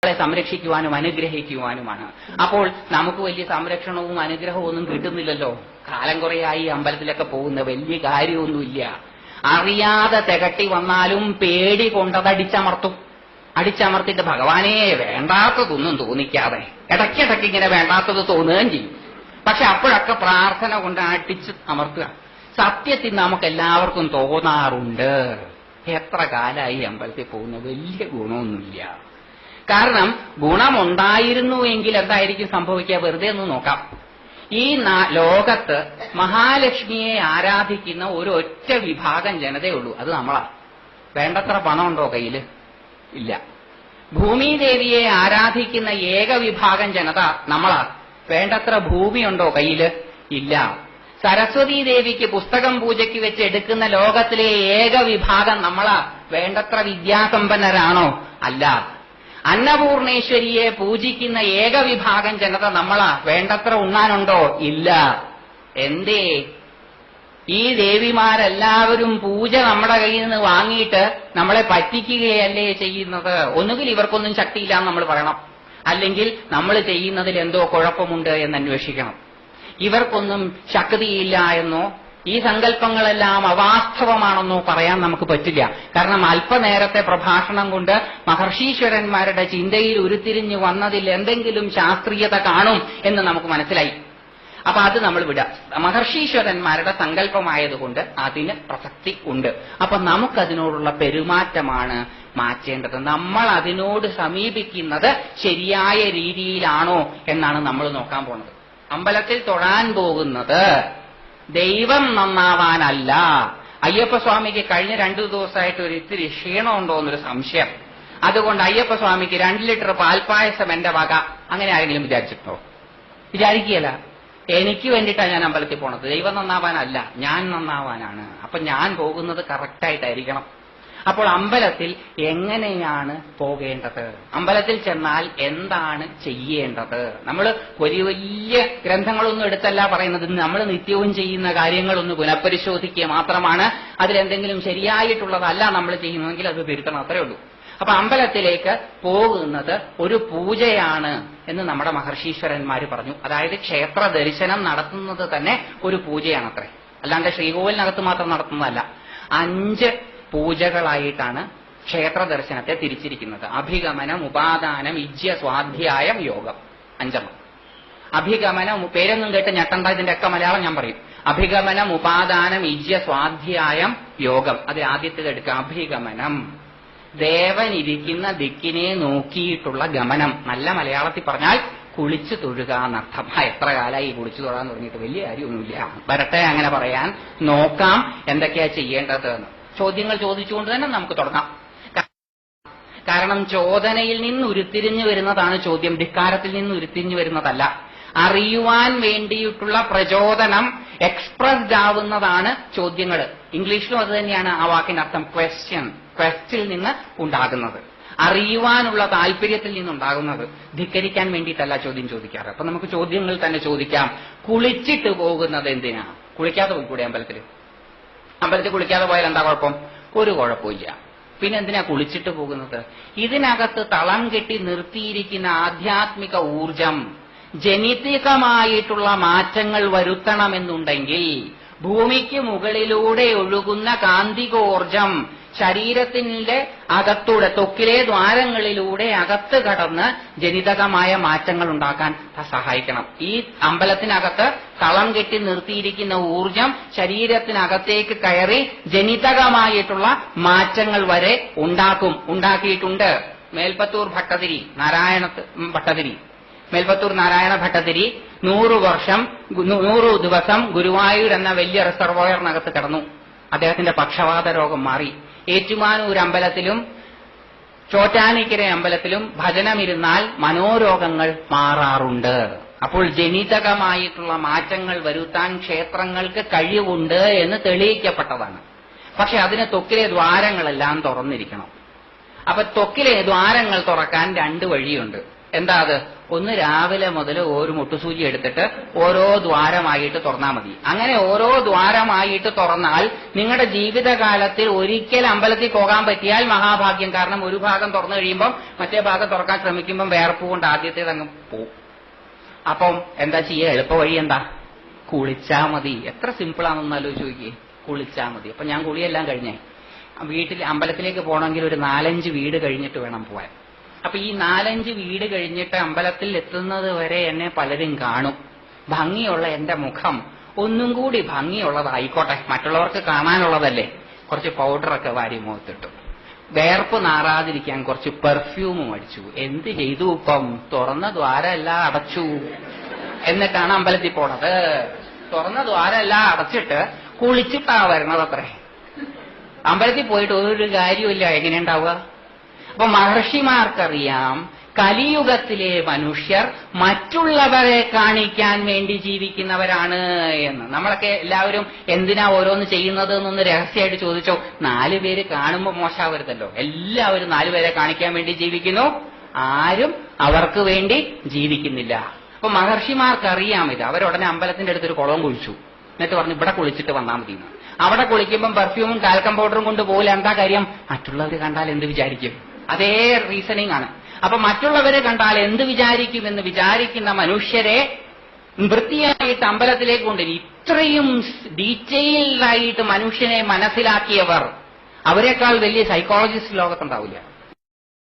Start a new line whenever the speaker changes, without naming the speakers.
സംരക്ഷിക്കുവാനും അനുഗ്രഹിക്കുവാനുമാണ്. അപ്പോൾ നമുക്ക് വലിയ സംരക്ഷണവും അനുഗ്രഹവും ഒന്നും കിട്ടുന്നില്ലല്ലോ. കാലം കുറയായി അമ്പലത്തിലൊക്കെ പോകുന്ന വലിയ കാര്യമൊന്നുമില്ല. അറിയാതെ തികട്ടി വന്നാലും പേടി കൊണ്ടത് അടിച്ചമർത്തിട്ട് ഭഗവാനെ വേണ്ടാത്തതൊന്നും തോന്നിക്കാതെ ഇടയ്ക്കിടയ്ക്ക് ഇങ്ങനെ വേണ്ടാത്തത് തോന്നുകയും ചെയ്യും. പക്ഷെ അപ്പോഴൊക്കെ പ്രാർത്ഥന കൊണ്ട് അടിച്ച് അമർത്തുക. സത്യത്തിൽ നമുക്ക് എല്ലാവർക്കും തോന്നാറുണ്ട്, എത്ര കാലമായി അമ്പലത്തിൽ പോകുന്ന വലിയ ഗുണമൊന്നുമില്ല. കാരണം ഗുണമുണ്ടായിരുന്നു എങ്കിൽ എന്തായിരിക്കും സംഭവിക്കുക? വെറുതെ ഒന്ന് നോക്കാം. ഈ ലോകത്ത് മഹാലക്ഷ്മിയെ ആരാധിക്കുന്ന ഒരു ഒറ്റ വിഭാഗം ജനതയേ ഉള്ളൂ, അത് നമ്മളാ. വേണ്ടത്ര പണമുണ്ടോ കയ്യില്? ഇല്ല. ഭൂമിദേവിയെ ആരാധിക്കുന്ന ഏക വിഭാഗം ജനത നമ്മളാ. വേണ്ടത്ര ഭൂമിയുണ്ടോ കയ്യില്? ഇല്ല. സരസ്വതീ ദേവിക്ക് പുസ്തകം പൂജയ്ക്ക് വെച്ച് എടുക്കുന്ന ലോകത്തിലെ ഏക വിഭാഗം നമ്മളാ. വേണ്ടത്ര വിദ്യാസമ്പന്നരാണോ? അല്ല. അന്നപൂർണേശ്വരിയെ പൂജിക്കുന്ന ഏക വിഭാഗം ജനത നമ്മളാ. വേണ്ടത്ര ഉണ്ണാനുണ്ടോ? ഇല്ല. എന്തേ? ഈ ദേവിമാരെല്ലാവരും പൂജ നമ്മുടെ കയ്യിൽ നിന്ന് വാങ്ങിയിട്ട് നമ്മളെ പറ്റിക്കുകയല്ലേ ചെയ്യുന്നത്? ഒന്നുകിൽ ഇവർക്കൊന്നും ശക്തിയില്ല എന്ന് നമ്മൾ പറയണം, അല്ലെങ്കിൽ നമ്മൾ ചെയ്യുന്നതിൽ എന്തോ കുഴപ്പമുണ്ട് എന്ന് അന്വേഷിക്കണം. ഇവർക്കൊന്നും ശക്തിയില്ല എന്നോ ഈ സങ്കല്പങ്ങളെല്ലാം അവാസ്തവമാണെന്നോ പറയാൻ നമുക്ക് പറ്റില്ല. കാരണം അല്പനേരത്തെ പ്രഭാഷണം കൊണ്ട് മഹർഷീശ്വരന്മാരുടെ ചിന്തയിൽ ഉരുത്തിരിഞ്ഞു വന്നതിൽ എന്തെങ്കിലും ശാസ്ത്രീയത കാണും എന്ന് നമുക്ക് മനസ്സിലായി. അപ്പൊ അത് നമ്മൾ വിടാം. മഹർഷീശ്വരന്മാരുടെ സങ്കല്പമായതുകൊണ്ട് അതിന് പ്രസക്തി ഉണ്ട്. അപ്പൊ നമുക്കതിനോടുള്ള പെരുമാറ്റമാണ് മാറ്റേണ്ടത്. നമ്മൾ അതിനോട് സമീപിക്കുന്നത് ശരിയായ രീതിയിലാണോ എന്നാണ് നമ്മൾ നോക്കാൻ പോകുന്നത്. അമ്പലത്തിൽ തൊഴാൻ പോകുന്നത് ദൈവം നന്നാവാനല്ല. അയ്യപ്പസ്വാമിക്ക് കഴിഞ്ഞ 2 ദിവസമായിട്ട് ഒരു ഇത്തിരി ക്ഷീണമുണ്ടോ എന്നൊരു സംശയം. അതുകൊണ്ട് അയ്യപ്പസ്വാമിക്ക് 2 ലിറ്റർ പാൽപ്പായസം എന്റെ വക, അങ്ങനെ ആരെങ്കിലും വിചാരിച്ചിട്ടോ? വിചാരിക്കുകയല്ല. എനിക്ക് വേണ്ടിയിട്ടാണ് ഞാൻ അമ്പലത്തിൽ പോണത്. ദൈവം നന്നാവാനല്ല, ഞാൻ നന്നാവാനാണ്. അപ്പൊ ഞാൻ പോകുന്നത് കറക്റ്റായിട്ടായിരിക്കണം. അപ്പോൾ അമ്പലത്തിൽ എങ്ങനെയാണ് പോകേണ്ടത്? അമ്പലത്തിൽ ചെന്നാൽ എന്താണ് ചെയ്യേണ്ടത്? നമ്മൾ വലിയ വലിയ ഗ്രന്ഥങ്ങളൊന്നും എടുത്തല്ല പറയുന്നത്. നമ്മൾ നിത്യവും ചെയ്യുന്ന കാര്യങ്ങളൊന്ന് പുനഃപരിശോധിക്കുക മാത്രമാണ്. അതിലെന്തെങ്കിലും ശരിയായിട്ടുള്ളതല്ല നമ്മൾ ചെയ്യുന്നതെങ്കിൽ അത് തിരുത്തണം, അത്രേ ഉള്ളൂ. അപ്പൊ അമ്പലത്തിലേക്ക് പോകുന്നത് ഒരു പൂജയാണ് എന്ന് നമ്മുടെ മഹർഷീശ്വരന്മാര് പറഞ്ഞു. അതായത് ക്ഷേത്ര ദർശനം നടത്തുന്നത് തന്നെ ഒരു പൂജയാണത്രേ. അല്ലാണ്ട് ശ്രീകോവിലിനകത്ത് മാത്രം നടത്തുന്നതല്ല. 5 പൂജകളായിട്ടാണ് ക്ഷേത്ര ദർശനത്തെ തിരിച്ചിരിക്കുന്നത്. അഭിഗമനം, ഉപാദാനം, ഇജ്യ, സ്വാധ്യായം, യോഗം. 5. അഭിഗമനം, പേരൊന്നും കേട്ട് ഞെട്ടണ്ട, ഇതിന്റെയൊക്കെ മലയാളം ഞാൻ പറയും. അഭിഗമനം, ഉപാദാനം, ഇജ്യ, സ്വാധ്യായം, യോഗം. അത് ആദ്യത്തേത് എടുക്കുക. അഭിഗമനം, ദേവൻ ഇരിക്കുന്ന ദിക്കിനെ നോക്കിയിട്ടുള്ള ഗമനം. നല്ല മലയാളത്തിൽ പറഞ്ഞാൽ കുളിച്ചു തൊഴുക എന്നർത്ഥം. എത്ര കാലമായി കുളിച്ചു തൊഴാൻ തുടങ്ങിയിട്ട്? വലിയ കാര്യമൊന്നുമില്ല. വരട്ടെ, അങ്ങനെ പറയാൻ നോക്കാം എന്തൊക്കെയാ ചെയ്യേണ്ടത് എന്ന്. ചോദ്യങ്ങൾ ചോദിച്ചുകൊണ്ട് തന്നെ നമുക്ക് തുടങ്ങാം. കാരണം ചോദനയിൽ നിന്ന് ഉരുത്തിരിഞ്ഞു വരുന്നതാണ് ചോദ്യം, ധിക്കാരത്തിൽ നിന്ന് ഉരുത്തിരിഞ്ഞു വരുന്നതല്ല. അറിയുവാൻ വേണ്ടിയിട്ടുള്ള പ്രചോദനം എക്സ്പ്രസ്ഡ് ആവുന്നതാണ് ചോദ്യങ്ങൾ. ഇംഗ്ലീഷിലും അത് തന്നെയാണ് ആ വാക്കിനർത്ഥം. ക്വസ്റ്റിൽ നിന്ന് ഉണ്ടാകുന്നത്, അറിയുവാനുള്ള താല്പര്യത്തിൽ നിന്നുണ്ടാകുന്നത്. ധിക്കരിക്കാൻ വേണ്ടിയിട്ടല്ല ചോദ്യം ചോദിക്കാറ്. അപ്പൊ നമുക്ക് ചോദ്യങ്ങൾ തന്നെ ചോദിക്കാം. കുളിച്ചിട്ട് പോകുന്നത് എന്തിനാ? കുളിക്കാതെ പോയിക്കൂടെ അമ്പലത്തിൽ? അമ്പലത്തിൽ കുളിക്കാതെ പോയാൽ എന്താ കുഴപ്പം? ഒരു കുഴപ്പമില്ല. പിന്നെ എന്തിനാ കുളിച്ചിട്ട് പോകുന്നത്? ഇതിനകത്ത് തളം കെട്ടി നിർത്തിയിരിക്കുന്ന ആധ്യാത്മിക ഊർജം ജനിതകമായിട്ടുള്ള മാറ്റങ്ങൾ വരുത്തണമെന്നുണ്ടെങ്കിൽ ഭൂമിക്ക് മുകളിലൂടെ ഒഴുകുന്ന കാന്തികോർജം ശരീരത്തിന്റെ അകത്തൂടെ, ത്വക്കിലെ ദ്വാരങ്ങളിലൂടെ അകത്ത് കടന്ന് ജനിതകമായ മാറ്റങ്ങൾ ഉണ്ടാക്കാൻ സഹായിക്കണം. ഈ അമ്പലത്തിനകത്ത് തളം കെട്ടി നിർത്തിയിരിക്കുന്ന ഊർജം ശരീരത്തിനകത്തേക്ക് കയറി ജനിതകമായിട്ടുള്ള മാറ്റങ്ങൾ വരെ ഉണ്ടാക്കിയിട്ടുണ്ട്. മേൽപ്പത്തൂർ നാരായണ ഭട്ടതിരി 100 ദിവസം ഗുരുവായൂർ എന്ന വലിയ റിസർവോയറിനകത്ത് കിടന്നു. അദ്ദേഹത്തിന്റെ പക്ഷവാത രോഗം മാറി. ഏറ്റുമാനൂർ അമ്പലത്തിലും ചോറ്റാനിക്കര അമ്പലത്തിലും ഭജനമിരുന്നാൽ മനോരോഗങ്ങൾ മാറാറുണ്ട്. അപ്പോൾ ജനിതകമായിട്ടുള്ള മാറ്റങ്ങൾ വരുത്താൻ ക്ഷേത്രങ്ങൾക്ക് കഴിവുണ്ട് എന്ന് തെളിയിക്കപ്പെട്ടതാണ്. പക്ഷെ അതിന് ത്വക്കിലെ ദ്വാരങ്ങളെല്ലാം തുറന്നിരിക്കണം. അപ്പൊ ത്വക്കിലെ ദ്വാരങ്ങൾ തുറക്കാൻ 2 വഴിയുണ്ട്. എന്താ അത്? ഒന്ന് രാവിലെ മുതൽ ഒരു മുട്ടുസൂചി എടുത്തിട്ട് ഓരോ ദ്വാരമായിട്ട് തുറന്നാൽ മതി. അങ്ങനെ ഓരോ ദ്വാരമായിട്ട് തുറന്നാൽ നിങ്ങളുടെ ജീവിതകാലത്തിൽ ഒരിക്കൽ അമ്പലത്തിൽ പോകാൻ പറ്റിയാൽ മഹാഭാഗ്യം. കാരണം ഒരു ഭാഗം തുറന്നു കഴിയുമ്പോൾ മറ്റേ ഭാഗം തുറക്കാൻ ശ്രമിക്കുമ്പോൾ വേർപ്പ് കൊണ്ട് ആദ്യത്തേത് അങ്ങ് പോവും. അപ്പം എന്താ ചെയ്യുക? എളുപ്പ വഴി എന്താ? കുളിച്ചാ മതി. എത്ര സിമ്പിളാണെന്ന് ആലോചിച്ച് നോക്കിയേ. കുളിച്ചാ മതി. അപ്പൊ ഞാൻ കുളിയെല്ലാം കഴിഞ്ഞേ വീട്ടിൽ അമ്പലത്തിലേക്ക് പോകണമെങ്കിൽ ഒരു 4-5 വീട് കഴിഞ്ഞിട്ട് വേണം പോവാൻ. അപ്പൊ ഈ 4-5 വീട് കഴിഞ്ഞിട്ട് അമ്പലത്തിൽ എത്തുന്നത് വരെ എന്നെ പലരും കാണും. ഭംഗിയുള്ള എന്റെ മുഖം ഒന്നും കൂടി ഭംഗിയുള്ളതായിക്കോട്ടെ, മറ്റുള്ളവർക്ക് കാണാനുള്ളതല്ലേ. കുറച്ച് പൗഡറൊക്കെ വാരി മുഖത്തിട്ടു. വേർപ്പ് നാറാതിരിക്കാൻ കുറച്ച് പെർഫ്യൂമും അടിച്ചു. എന്ത് ചെയ്തു? ഇപ്പം തുറന്ന ദ്വാരമെല്ലാം അടച്ചു. എന്നിട്ടാണ് അമ്പലത്തിൽ പോണത്. തുറന്ന ദ്വാരമെല്ലാം അടച്ചിട്ട് കുളിച്ചിട്ടാ വരണതത്രേ. അമ്പലത്തിൽ പോയിട്ട് ഒരു കാര്യമില്ല. എങ്ങനെയുണ്ടാവുക? അപ്പൊ മഹർഷിമാർക്കറിയാം കലിയുഗത്തിലെ മനുഷ്യർ മറ്റുള്ളവരെ കാണിക്കാൻ വേണ്ടി ജീവിക്കുന്നവരാണ് എന്ന്. നമ്മളൊക്കെ എല്ലാവരും എന്തിനാ ഓരോന്ന് ചെയ്യുന്നത് എന്നൊന്ന് രഹസ്യമായിട്ട് ചോദിച്ചോ. 4 പേര് കാണുമ്പോൾ മോശമാവരുതല്ലോ. എല്ലാവരും 4 പേരെ കാണിക്കാൻ വേണ്ടി ജീവിക്കുന്നു. ആരും അവർക്ക് വേണ്ടി ജീവിക്കുന്നില്ല. അപ്പൊ മഹർഷിമാർക്കറിയാം ഇത്. അവരുടനെ അമ്പലത്തിന്റെ അടുത്തൊരു കുളവും കുഴിച്ചു. എന്നിട്ട് പറഞ്ഞു ഇവിടെ കുളിച്ചിട്ട് വന്നാൽ മതി. അവിടെ കുളിക്കുമ്പം പെർഫ്യൂമും കാൽക്കം പൗഡറും കൊണ്ട് പോലെ എന്താ കാര്യം? മറ്റുള്ളവർ കണ്ടാൽ എന്ത് വിചാരിക്കും? അതേ റീസണിങ് ആണ്. അപ്പൊ മറ്റുള്ളവരെ കണ്ടാൽ എന്ത് വിചാരിക്കുമെന്ന് വിചാരിക്കുന്ന മനുഷ്യരെ വൃത്തിയായിട്ട് അമ്പലത്തിലേക്ക് കൊണ്ടുവരും. ഇത്രയും ഡീറ്റെയിൽഡായിട്ട് മനുഷ്യനെ മനസ്സിലാക്കിയവർ അവരെക്കാൾ വലിയ സൈക്കോളജിസ്റ്റ് ലോകത്തുണ്ടാവില്ല.